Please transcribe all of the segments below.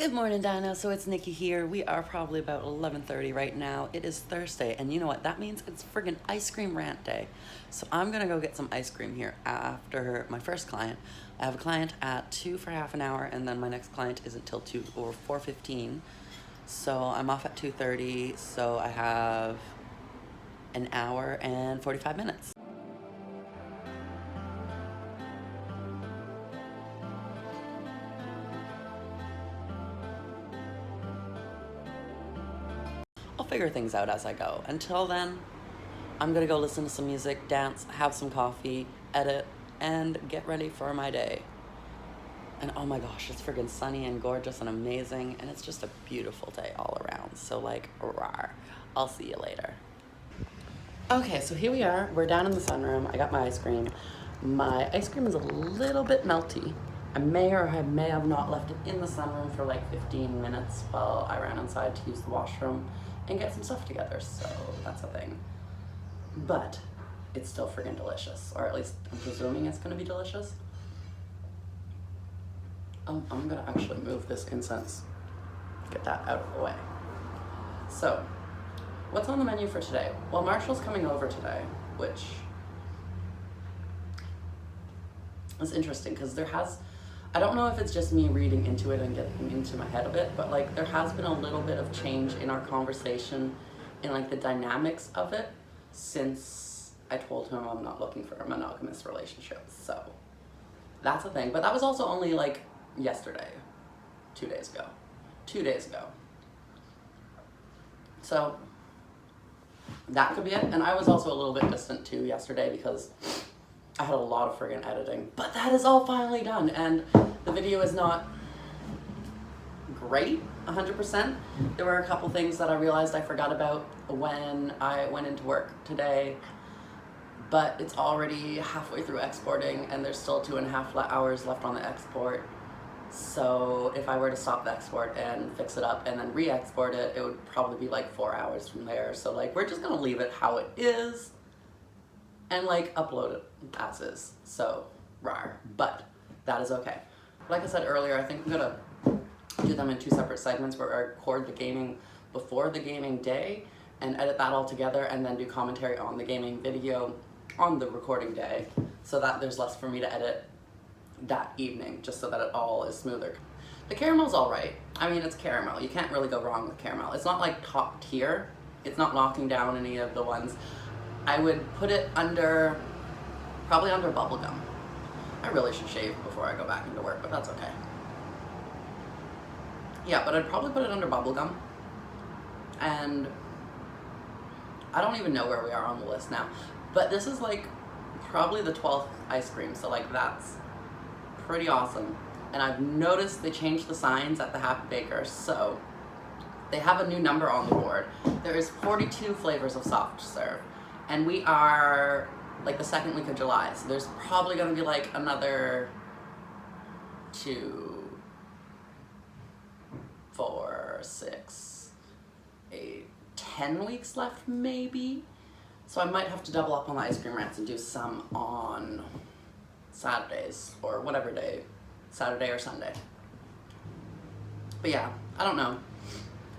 Good morning, Dino. So it's Nikki here. We are probably about 11:30 right now. It is Thursday, and you know what that means? It's friggin' ice cream rant day. So I'm gonna go get some ice cream here after my first client. I have a client at 2 for half an hour, and then my next client isn't till 2 or 4:15. So I'm off at 2:30. So I have an hour and 45 minutes. I'll figure things out as I go. Until then, I'm gonna go listen to some music, dance, have some coffee, edit, and get ready for my day. And oh my gosh, it's friggin' sunny and gorgeous and amazing, and it's just a beautiful day all around. So like, rawr. I'll see you later. Okay, so here we are. We're down in the sunroom. I got my ice cream. My ice cream is a little bit melty. I may have not left it in the sunroom for like 15 minutes while I ran inside to use the washroom and get some stuff together, so that's a thing. But it's still friggin' delicious, or at least I'm presuming it's gonna be delicious. I'm gonna actually move this incense, get that out of the way. So, what's on the menu for today? Well, Marshall's coming over today, which is interesting because I don't know if it's just me reading into it and getting into my head a bit, but like there has been a little bit of change in our conversation and like the dynamics of it since I told him I'm not looking for a monogamous relationship. So that's a thing. But that was also only like yesterday, 2 days ago. So that could be it. And I was also a little bit distant too yesterday because I had a lot of friggin' editing, but that is all finally done, and the video is not great 100%. There were a couple things that I realized I forgot about when I went into work today, but it's already halfway through exporting and there's still 2.5 hours left on the export. So if I were to stop the export and fix it up and then re-export it, it would probably be like 4 hours from there. So like we're just gonna leave it how it is and like upload it as is, so rawr, but that is okay. Like I said earlier, I think I'm gonna do them in 2 separate segments where I record the gaming before the gaming day and edit that all together and then do commentary on the gaming video on the recording day so that there's less for me to edit that evening, just so that it all is smoother. The caramel's all right. I mean, it's caramel. You can't really go wrong with caramel. It's not like top tier. It's not knocking down any of the ones. I would put it probably under bubblegum. I really should shave before I go back into work, but that's okay. Yeah, but I'd probably put it under bubblegum. And I don't even know where we are on the list now. But this is like probably the 12th ice cream, so like that's pretty awesome. And I've noticed they changed the signs at the Happy Baker, so they have a new number on the board. There is 42 flavors of soft serve. And we are like the second week of July, so there's probably gonna be like another 2, 4, 6, 8, 10 weeks left maybe. So I might have to double up on the ice cream rants and do some on Saturdays or whatever day, Saturday or Sunday. But yeah, I don't know.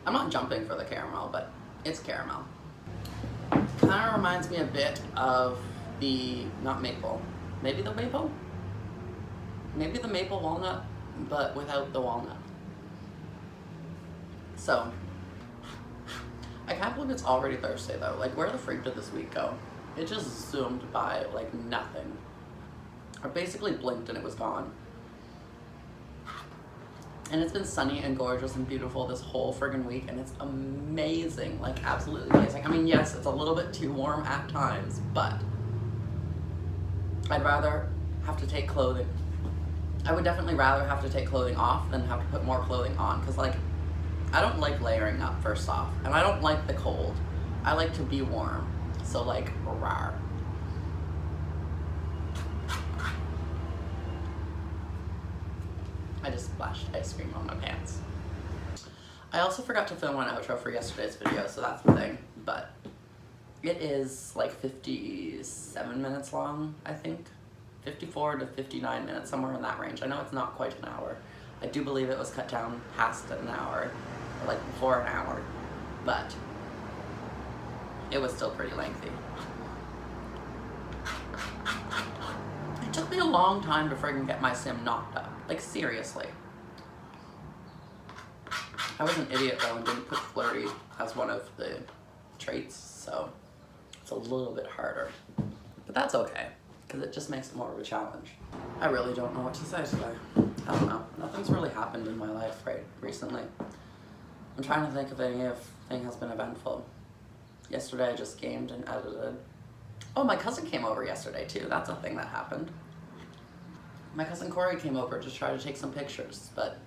I'm not jumping for the caramel, but it's caramel. Kind of reminds me a bit of the, not maple, maybe the maple? Maybe the maple walnut, but without the walnut. So, I can't believe it's already Thursday though. Like, where the freak did this week go? It just zoomed by like nothing. I basically blinked and it was gone. And it's been sunny and gorgeous and beautiful this whole friggin' week, and it's amazing, like absolutely amazing. I mean, yes, it's a little bit too warm at times, but I'd rather have to take clothing. I would definitely rather have to take clothing off than have to put more clothing on, because like, I don't like layering up first off, and I don't like the cold. I like to be warm, so like, rawr. I just splashed ice cream on my pants. I also forgot to film an outro for yesterday's video, so that's the thing, but it is like 57 minutes long, I think. 54 to 59 minutes, somewhere in that range. I know it's not quite an hour. I do believe it was cut down past an hour, or like before an hour, but it was still pretty lengthy. It took me a long time to friggin' get my sim knocked up. Like, seriously. I was an idiot though and didn't put flirty as one of the traits, so it's a little bit harder. But that's okay, because it just makes it more of a challenge. I really don't know what to say today. I don't know. Nothing's really happened in my life recently. I'm trying to think if anything has been eventful. Yesterday I just gamed and edited. Oh, my cousin came over yesterday too. That's a thing that happened. My cousin Corey came over to try to take some pictures, but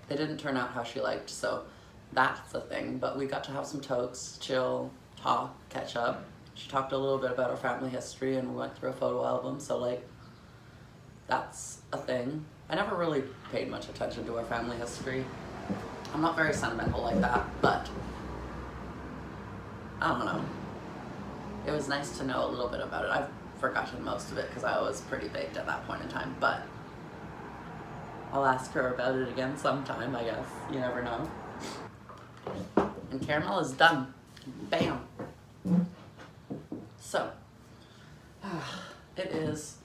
they didn't turn out how she liked, so that's a thing. But we got to have some tokes, chill, talk, catch up. She talked a little bit about her family history and we went through a photo album, so like, that's a thing. I never really paid much attention to our family history. I'm not very sentimental like that, but I don't know. It was nice to know a little bit about it. I've forgotten most of it because I was pretty baked at that point in time, but I'll ask her about it again sometime, I guess. You never know. And caramel is done. Bam. So, it is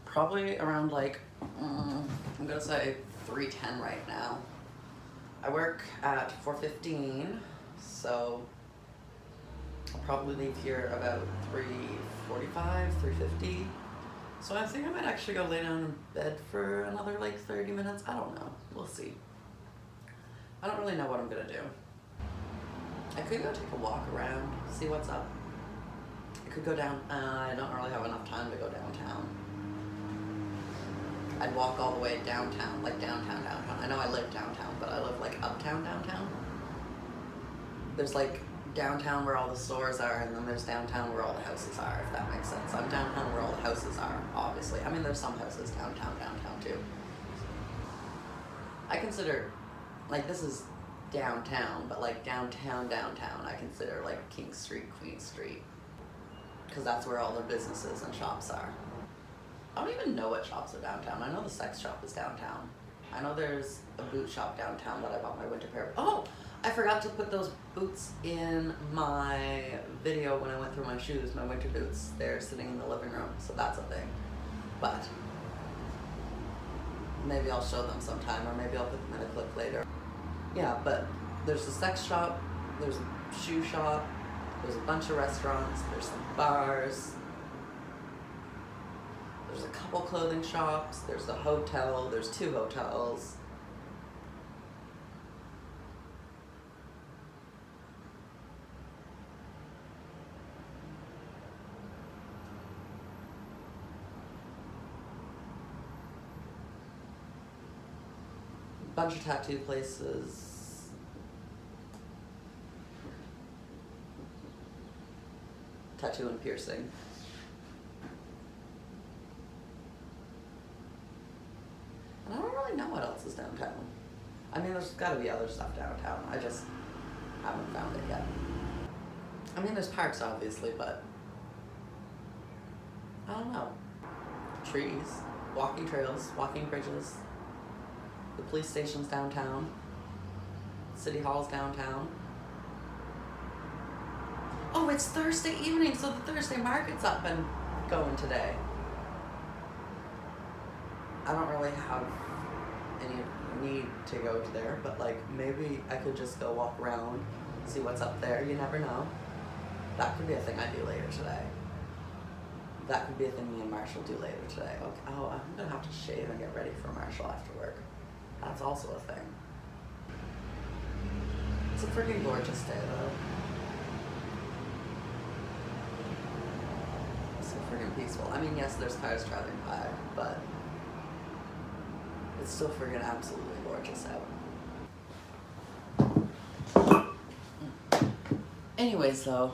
probably around like, I'm gonna say 3:10 right now. I work at 4:15, so I'll probably leave here about 3:45, 3:50. So I think I might actually go lay down in bed for another like 30 minutes. I don't know. We'll see. I don't really know what I'm gonna do. I could go take a walk around, see what's up. I could go down, I don't really have enough time to go downtown. I'd walk all the way downtown, like downtown. I know I live downtown, but I live like uptown downtown. There's like downtown where all the stores are, and then there's downtown where all the houses are, if that makes sense. I'm downtown where all the houses are, obviously. I mean, there's some houses downtown too. I consider, like, this is downtown, but like downtown, I consider like King Street, Queen Street, because that's where all the businesses and shops are. I don't even know what shops are downtown. I know the sex shop is downtown. I know there's a boot shop downtown that I bought my winter pair of. Oh, I forgot to put those boots in my video when I went through my shoes, my winter boots. They're sitting in the living room, so that's a thing. But maybe I'll show them sometime, or maybe I'll put them in a clip later. Yeah, but there's a sex shop, there's a shoe shop, there's a bunch of restaurants, there's some bars, there's a couple clothing shops, there's a hotel, there's 2 hotels. Bunch of tattoo places. Tattoo and piercing. And I don't really know what else is downtown. I mean, there's gotta be other stuff downtown. I just haven't found it yet. I mean, there's parks obviously, but I don't know. Trees, walking trails, walking bridges. The police station's downtown. City Hall's downtown. Oh, it's Thursday evening, so the Thursday market's up and going today. I don't really have any need to go to there, but like maybe I could just go walk around, see what's up there. You never know. That could be a thing I do later today. That could be a thing me and Marshall do later today. Okay. Oh, I'm gonna have to shave and get ready for Marshall after work. That's also a thing. It's a freaking gorgeous day though. It's so freaking peaceful. I mean, yes, there's cars driving by, but it's still freaking absolutely gorgeous out. Anyways though,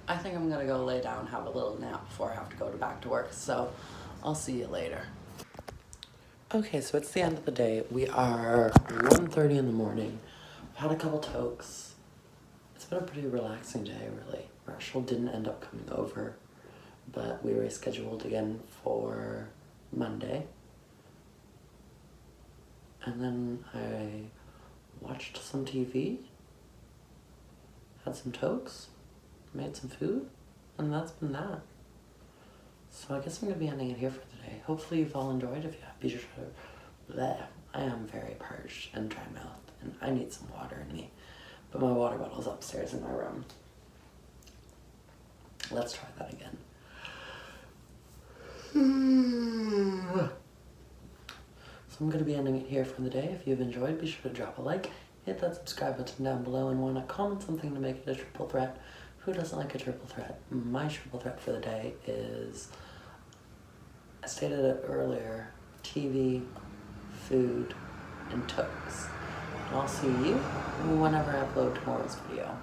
I think I'm gonna go lay down, have a little nap before I have to go back to work, so I'll see you later. Okay, so it's the end of the day. We are 1:30 in the morning. I've had a couple tokes. It's been a pretty relaxing day, really. Marshall didn't end up coming over, but we rescheduled again for Monday. And then I watched some TV, had some tokes, made some food, and that's been that. So I guess I'm going to be ending it here for today. Hopefully you've all enjoyed. If you have, be sure to... Bleh. I am very parched and dry-mouthed, and I need some water in me. But my water bottle's upstairs in my room. Let's try that again. So I'm going to be ending it here for the day. If you've enjoyed, be sure to drop a like, hit that subscribe button down below, and want to comment something to make it a triple threat. Who doesn't like a triple threat? My triple threat for the day is, I stated it earlier, TV, food, and tokes. And I'll see you whenever I upload tomorrow's video.